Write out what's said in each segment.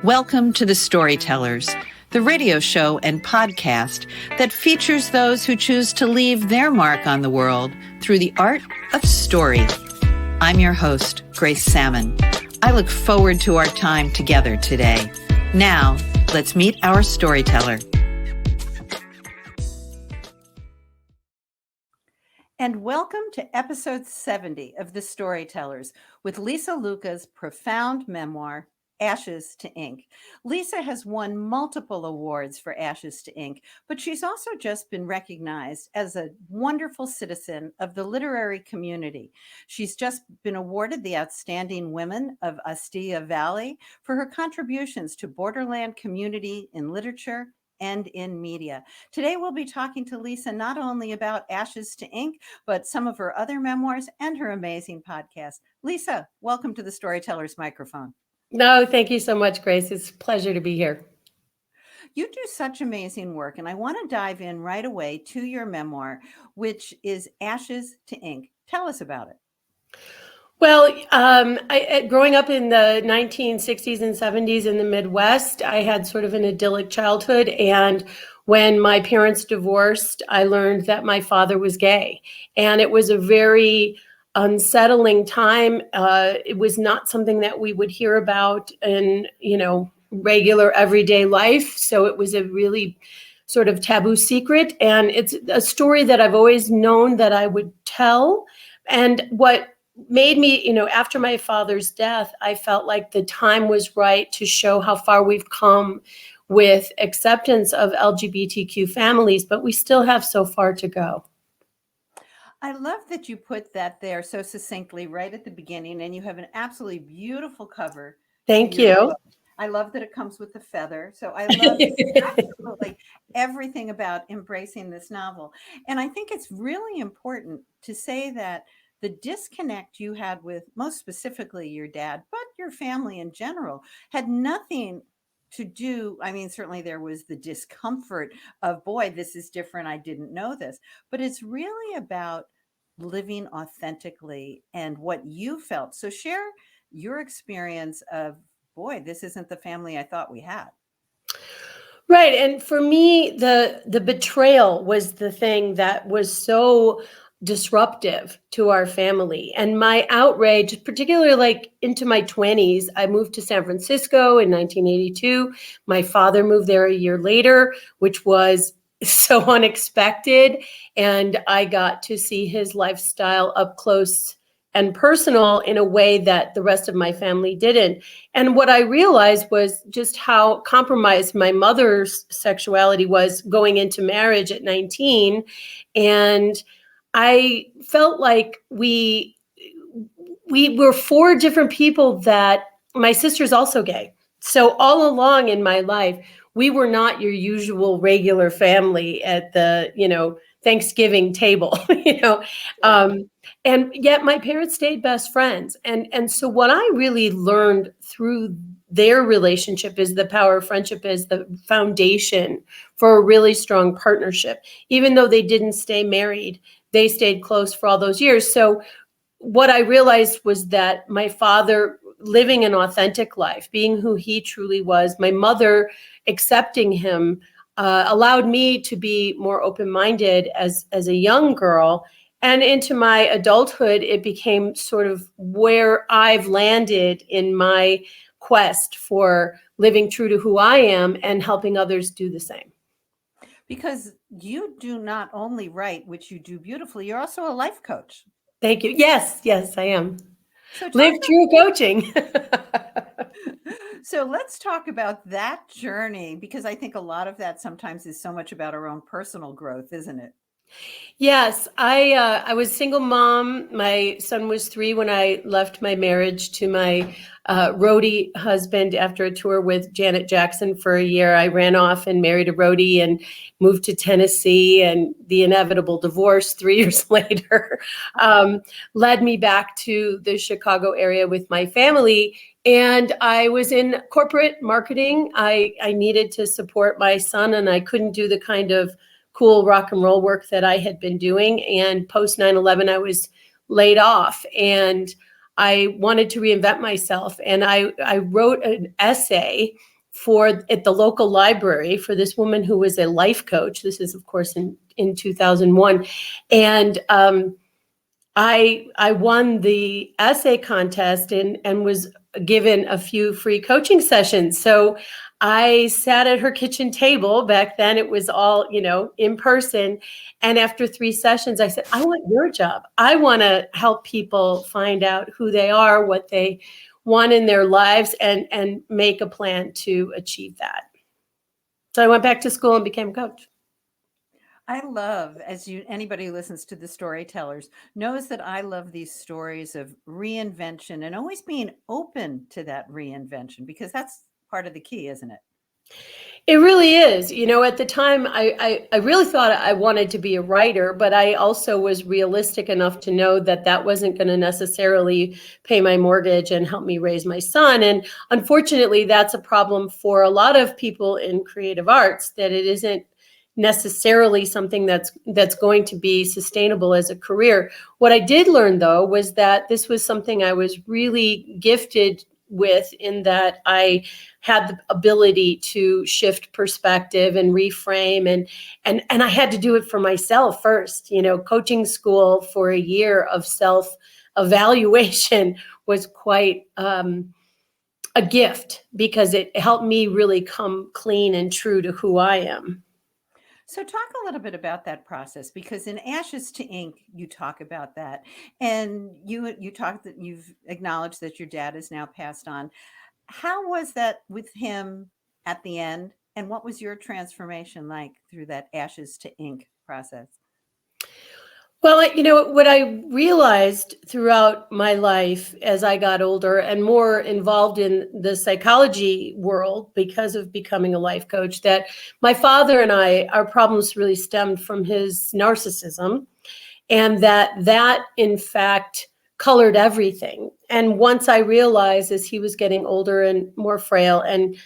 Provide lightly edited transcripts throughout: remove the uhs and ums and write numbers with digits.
Welcome to the Storytellers, the radio show and podcast that features those who choose to leave their mark on the world through the art of story. I'm your host, Grace Sammon. I look forward to our time together today. Now, let's meet our storyteller. And welcome to episode 70 of The Storytellers with Lucca's profound memoir, Ashes to Ink. Lisa has won multiple awards for Ashes to Ink, but she's also just been recognized as a wonderful citizen of the literary community. She's just been awarded the Outstanding Women of Ostia Valley for her contributions to Borderland community in literature and in media. Today, we'll be talking to Lisa not only about Ashes to Ink, but some of her other memoirs and her amazing podcast. Lisa, welcome to the Storyteller's microphone. No, thank you so much, Grace. It's a pleasure to be here. You do such amazing work, and I want to dive in right away to your memoir, which is Ashes to Ink. Tell us about it. Well, growing up in the 1960s and 70s in the Midwest, I had sort of an idyllic childhood. And when my parents divorced, I learned that my father was gay. And it was a very unsettling time. It was not something that we would hear about in, regular everyday life. So it was a really sort of taboo secret. And it's a story that I've always known that I would tell. And what made me, after my father's death, I felt like the time was right to show how far we've come with acceptance of LGBTQ families, but we still have so far to go. I love that you put that there so succinctly right at the beginning, and you have an absolutely beautiful cover. Thank you. Book. I love that it comes with the feather. So I love absolutely everything about embracing this novel. And I think it's really important to say that the disconnect you had with, most specifically your dad, but your family in general, had nothing to do. I mean, certainly there was the discomfort of, boy, this is different. I didn't know this. But it's really about living authentically and what you felt. So share your experience of, boy, this isn't the family I thought we had. Right. And for me, the betrayal was the thing that was so disruptive to our family. And my outrage, particularly like into my 20s, I moved to San Francisco in 1982. My father moved there a year later, which was so unexpected. And I got to see his lifestyle up close and personal in a way that the rest of my family didn't. And what I realized was just how compromised my mother's sexuality was going into marriage at 19. And I felt like we were four different people that my sister's also gay. So all along in my life, we were not your usual regular family at the, Thanksgiving table, and yet my parents stayed best friends. And so what I really learned through their relationship is the power of friendship is the foundation for a really strong partnership. Even though they didn't stay married, they stayed close for all those years. So what I realized was that my father living an authentic life, being who he truly was, my mother accepting him, allowed me to be more open-minded as a young girl. And into my adulthood, it became sort of where I've landed in my quest for living true to who I am and helping others do the same. Because you do not only write, which you do beautifully, you're also a life coach. Thank you. Yes, I am. So live true coaching. So let's talk about that journey, because I think a lot of that sometimes is so much about our own personal growth, isn't it? Yes, I was a single mom. My son was 3 when I left my marriage to my roadie husband after a tour with Janet Jackson for a year. I ran off and married a roadie and moved to Tennessee, and the inevitable divorce 3 years later led me back to the Chicago area with my family. And I was in corporate marketing. I needed to support my son, and I couldn't do the kind of cool rock and roll work that I had been doing. And post 9/11, I was laid off, and I wanted to reinvent myself. And I wrote an essay at the local library for this woman who was a life coach. This is, of course, in 2001. And I won the essay contest and was given a few free coaching sessions. So I sat at her kitchen table. Back then it was all, in person. And after 3 sessions, I said, I want your job. I want to help people find out who they are, what they want in their lives, and make a plan to achieve that. So I went back to school and became a coach. I love, anybody who listens to the Storytellers knows that I love these stories of reinvention and always being open to that reinvention, because that's part of the key, isn't it? It really is. At the time, I really thought I wanted to be a writer, but I also was realistic enough to know that that wasn't going to necessarily pay my mortgage and help me raise my son. And unfortunately, that's a problem for a lot of people in creative arts, that it isn't necessarily something that's going to be sustainable as a career. What I did learn, though, was that this was something I was really gifted with, in that I had the ability to shift perspective and reframe, and I had to do it for myself first. Coaching school for a year of self-evaluation was quite a gift, because it helped me really come clean and true to who I am. So talk a little bit about that process, because in Ashes to Ink, you talk about that, and you've acknowledged that your dad is now passed on. How was that with him at the end, and what was your transformation like through that Ashes to Ink process? Well, what I realized throughout my life as I got older and more involved in the psychology world because of becoming a life coach, that my father and our problems really stemmed from his narcissism, and that in fact colored everything. And once I realized, as he was getting older and more frail, and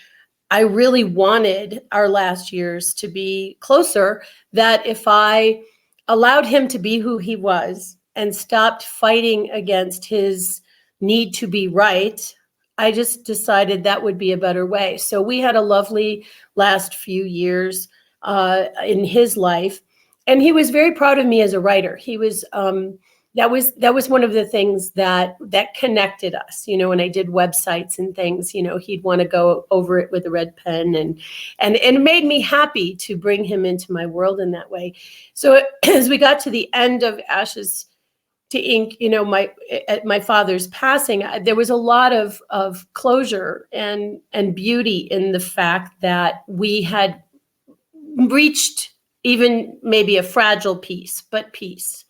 I really wanted our last years to be closer, that if I allowed him to be who he was and stopped fighting against his need to be right, I just decided that would be a better way. So we had a lovely last few years in his life, and he was very proud of me as a writer. He was that was one of the things that connected us. When I did websites and things, he'd want to go over it with a red pen, and it made me happy to bring him into my world in that way. So as we got to the end of Ashes to Ink, at my father's passing, there was a lot of closure and beauty in the fact that we had reached even maybe a fragile peace, but peace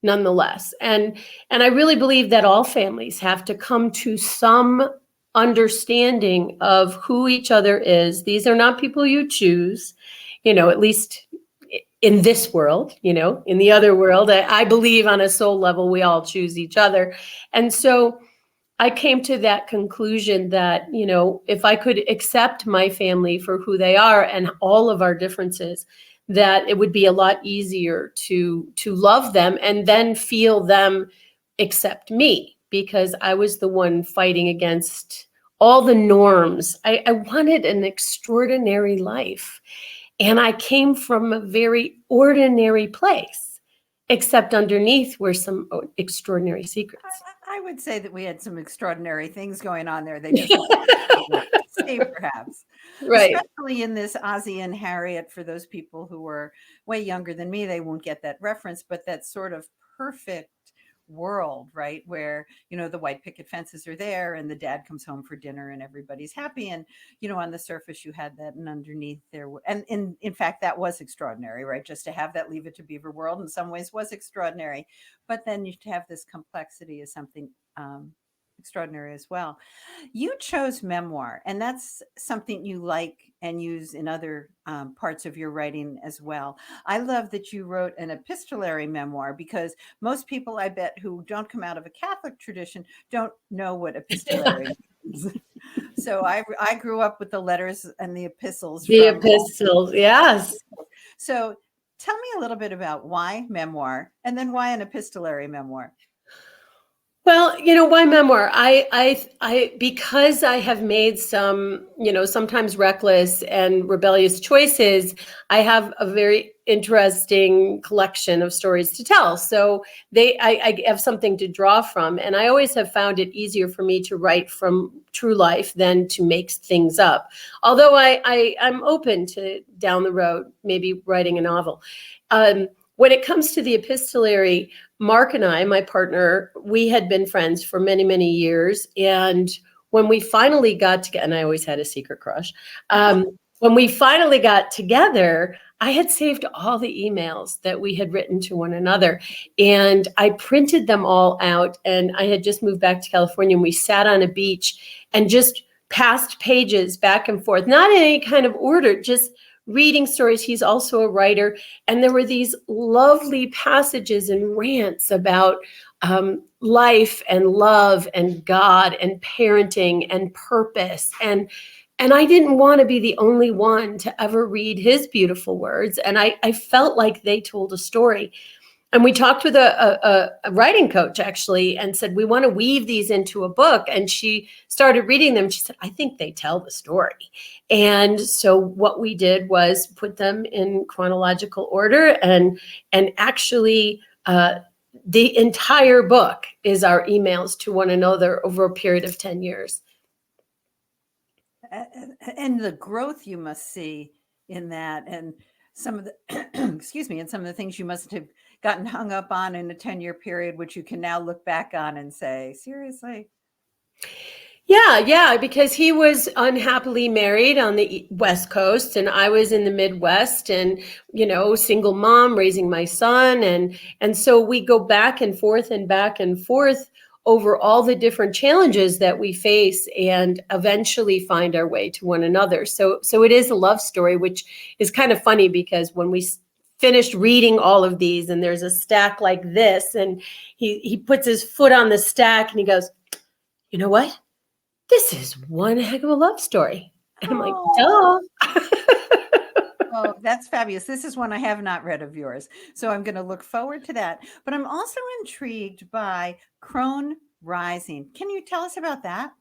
nonetheless. And I really believe that all families have to come to some understanding of who each other is. These are not people you choose, at least in this world. In the other world, I believe on a soul level, we all choose each other. And so I came to that conclusion that, if I could accept my family for who they are and all of our differences, that it would be a lot easier to love them and then feel them accept me, because I was the one fighting against all the norms. I wanted an extraordinary life, and I came from a very ordinary place, except underneath were some extraordinary secrets. I would say that we had some extraordinary things going on there. They just weren't see, perhaps. Right. Especially in this Ozzie and Harriet, for those people who were way younger than me, they won't get that reference, but that sort of perfect world, right? Where, the white picket fences are there and the dad comes home for dinner and everybody's happy. And, on the surface you had that, and underneath there, and in fact, that was extraordinary, right? Just to have that Leave It to Beaver world in some ways was extraordinary. But then you have this complexity is something extraordinary as well. You chose memoir, and that's something you like and use in other parts of your writing as well. I love that you wrote an epistolary memoir, because most people, I bet, who don't come out of a Catholic tradition don't know what epistolary means. So I grew up with the letters and the epistles. The epistles, yes. So tell me a little bit about why memoir, and then why an epistolary memoir. Well, why memoir? Because I have made some, sometimes reckless and rebellious choices, I have a very interesting collection of stories to tell. So I have something to draw from. And I always have found it easier for me to write from true life than to make things up. Although I'm open to down the road, maybe writing a novel. When it comes to the epistolary, Mark and I, my partner, we had been friends for many, many years. And when we finally got together, and I always had a secret crush, when we finally got together, I had saved all the emails that we had written to one another. And I printed them all out. And I had just moved back to California, and we sat on a beach and just passed pages back and forth, not in any kind of order, just reading stories. He's also a writer. And there were these lovely passages and rants about life and love and God and parenting and purpose. And I didn't want to be the only one to ever read his beautiful words. And I felt like they told a story. And we talked with a writing coach, actually, and said, we want to weave these into a book. And she started reading them. She said, I think they tell the story. And so what we did was put them in chronological order. And actually, the entire book is our emails to one another over a period of 10 years. And the growth you must see in that, and some of the, excuse me, and some of the things you must have gotten hung up on in a 10-year period, which you can now look back on and say, seriously? Yeah, because he was unhappily married on the West Coast and I was in the Midwest and, single mom raising my son. And so we go back and forth over all the different challenges that we face and eventually find our way to one another. So it is a love story, which is kind of funny because when we finished reading all of these and there's a stack like this and he puts his foot on the stack and he goes, you know what? This is one heck of a love story. And I'm like, duh. Oh, that's fabulous. This is one I have not read of yours. So I'm going to look forward to that. But I'm also intrigued by Crone Rising. Can you tell us about that?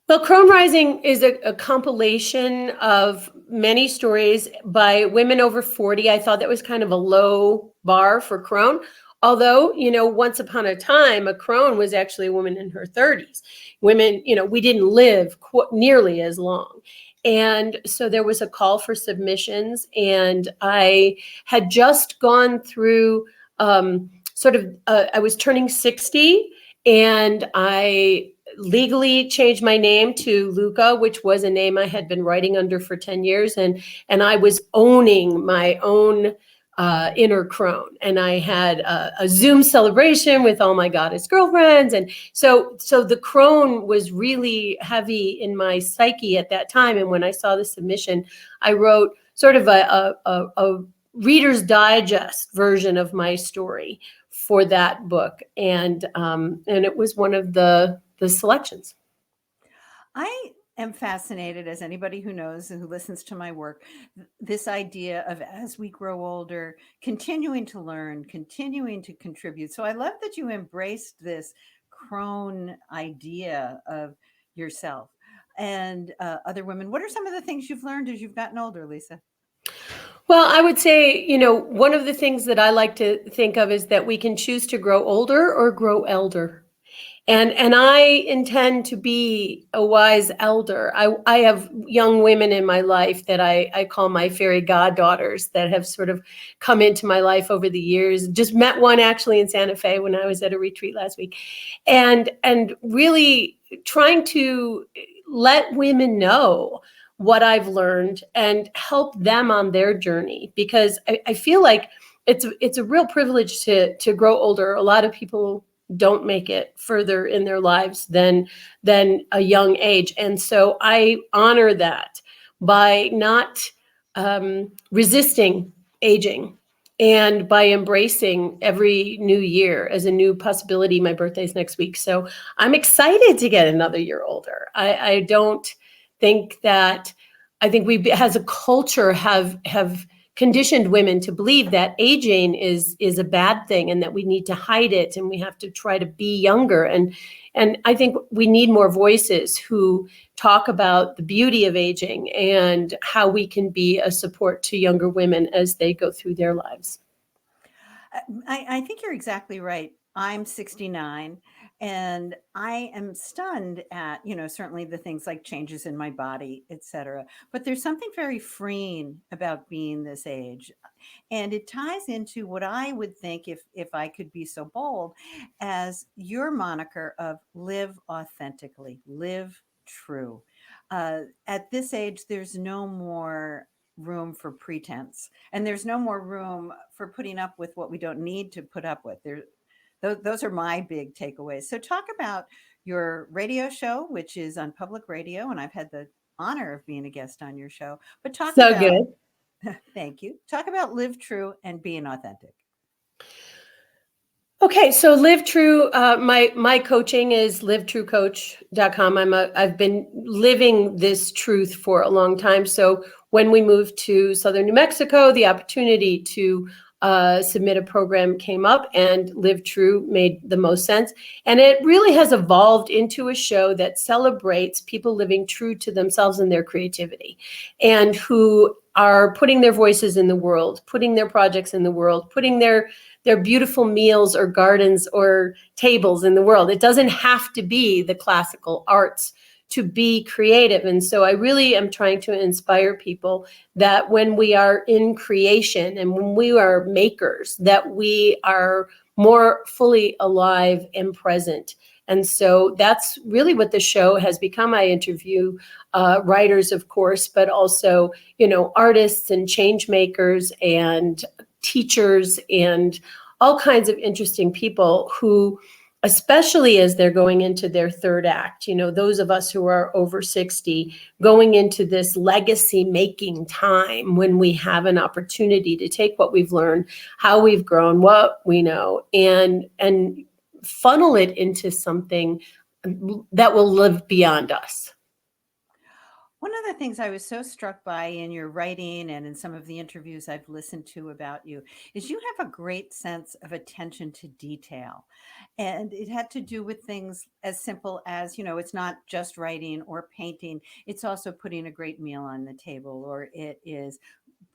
Well, Crone Rising is a compilation of many stories by women over 40. I thought that was kind of a low bar for crone. Although, once upon a time, a crone was actually a woman in her 30s. Women, we didn't live nearly as long. And so there was a call for submissions. And I had just gone through I was turning 60 and I legally changed my name to Lucca, which was a name I had been writing under for 10 years. And I was owning my own inner crone. And I had a Zoom celebration with all my goddess girlfriends. And so the crone was really heavy in my psyche at that time. And when I saw the submission, I wrote sort of a Reader's Digest version of my story for that book. And it was one of the selections. I am fascinated, as anybody who knows and who listens to my work, this idea of as we grow older, continuing to learn, continuing to contribute. So I love that you embraced this crone idea of yourself and other women. What are some of the things you've learned as you've gotten older, Lisa? Well, I would say, one of the things that I like to think of is that we can choose to grow older or grow elder. And I intend to be a wise elder. I have young women in my life that I call my fairy goddaughters that have sort of come into my life over the years. Just met one actually in Santa Fe when I was at a retreat last week. And really trying to let women know what I've learned and help them on their journey, because I feel like it's a real privilege to grow older. A lot of people don't make it further in their lives than a young age. And so I honor that by not resisting aging and by embracing every new year as a new possibility. My birthday's next week. So I'm excited to get another year older. I think we as a culture have conditioned women to believe that aging is a bad thing and that we need to hide it and we have to try to be younger. And I think we need more voices who talk about the beauty of aging and how we can be a support to younger women as they go through their lives. I think you're exactly right. I'm 69 and I am stunned at, certainly the things like changes in my body, et cetera. But there's something very freeing about being this age. And it ties into what I would think, if I could be so bold, as your moniker of live authentically, live true. At this age, there's no more room for pretense, and there's no more room for putting up with what we don't need to put up with. Those are my big takeaways. So talk about your radio show, which is on public radio, and I've had the honor of being a guest on your show. But talk So about good. thank you. Talk about live true and being authentic. Okay, so Live True, my coaching is livetruecoach.com. I've been living this truth for a long time. So when we moved to Southern New Mexico, the opportunity to submit a program came up, and Live True made the most sense. And it really has evolved into a show that celebrates people living true to themselves and their creativity, and who are putting their voices in the world, putting their projects in the world, putting their beautiful meals or gardens or tables in the world. It doesn't have to be the classical arts to be creative. And so I really am trying to inspire people that when we are in creation and when we are makers, that we are more fully alive and present. And so that's really what the show has become. I interview writers, of course, but also, artists and change makers and teachers and all kinds of interesting people who, especially as they're going into their third act, those of us who are over 60, going into this legacy making time when we have an opportunity to take what we've learned, how we've grown, what we know, and funnel it into something that will live beyond us. One of the things I was so struck by in your writing and in some of the interviews I've listened to about you is you have a great sense of attention to detail. And it had to do with things as simple as, it's not just writing or painting, it's also putting a great meal on the table, or it is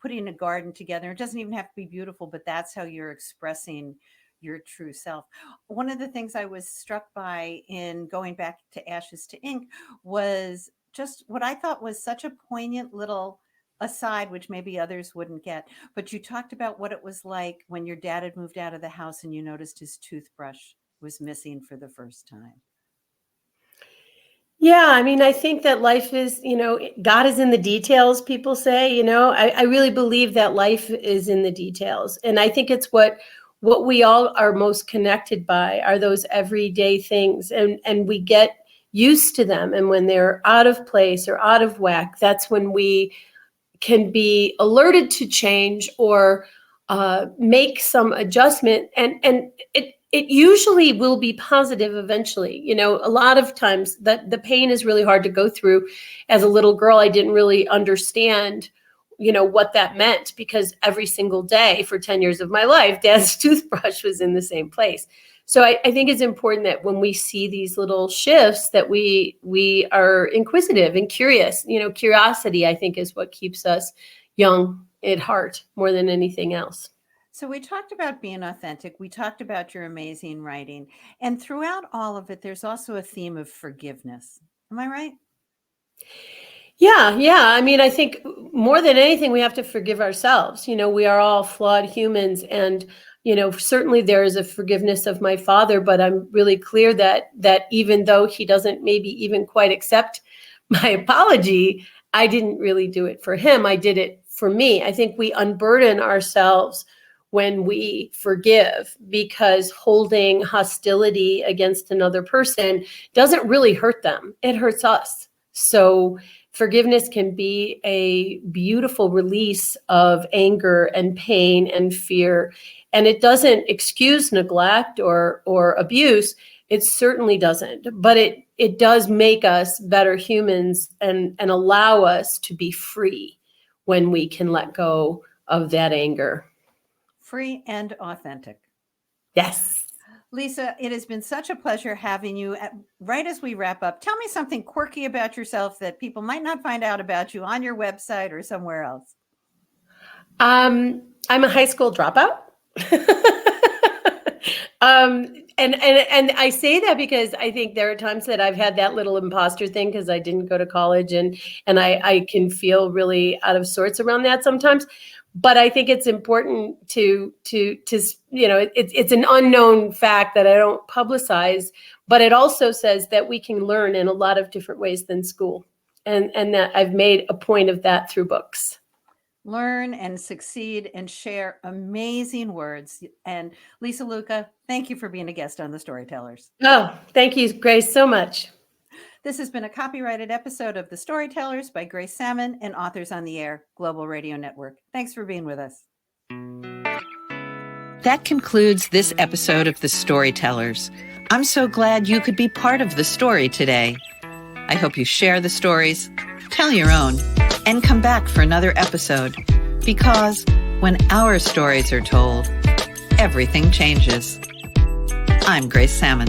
putting a garden together. It doesn't even have to be beautiful, but that's how you're expressing your true self. One of the things I was struck by in going back to Ashes to Ink was just what I thought was such a poignant little aside, which maybe others wouldn't get. But you talked about what it was like when your dad had moved out of the house and you noticed his toothbrush was missing for the first time. Yeah, I think that life is, God is in the details, people say. I really believe that life is in the details. And I think it's what we all are most connected by are those everyday things. And we get used to them. And when they're out of place or out of whack, that's when we can be alerted to change or make some adjustment. And it usually will be positive eventually. A lot of times the pain is really hard to go through. As a little girl, I didn't really understand what that meant, because every single day for 10 years of my life, Dad's toothbrush was in the same place. So I think it's important that when we see these little shifts that we are inquisitive and curious. Curiosity, I think, is what keeps us young at heart more than anything else. So we talked about being authentic. We talked about your amazing writing. And throughout all of it, there's also a theme of forgiveness. Am I right? Yeah. I think more than anything, we have to forgive ourselves. We are all flawed humans, and certainly there is a forgiveness of my father, but I'm really clear that even though he doesn't maybe even quite accept my apology, I didn't really do it for him. I did it for me. I think we unburden ourselves when we forgive, because holding hostility against another person doesn't really hurt them. It hurts us. So forgiveness can be a beautiful release of anger and pain and fear. And it doesn't excuse neglect or abuse. It certainly doesn't. But it does make us better humans and allow us to be free when we can let go of that anger. Free and authentic. Yes. Lisa, it has been such a pleasure having you. Right as we wrap up, tell me something quirky about yourself that people might not find out about you on your website or somewhere else. I'm a high school dropout. And I say that because I think there are times that I've had that little imposter thing because I didn't go to college, and I can feel really out of sorts around that sometimes. But I think it's important to it's an unknown fact that I don't publicize, but it also says that we can learn in a lot of different ways than school, and that I've made a point of that through books. Learn and succeed and share amazing words. And Lisa Lucca, thank you for being a guest on the Storytellers. Oh, thank you, Grace, so much. This has been a copyrighted episode of The Storytellers by Grace Sammon and Authors on the Air Global Radio Network. Thanks for being with us. That concludes this episode of The Storytellers. I'm so glad you could be part of the story today. I hope you share the stories, tell your own, and come back for another episode, because when our stories are told, everything changes. I'm Grace Sammon.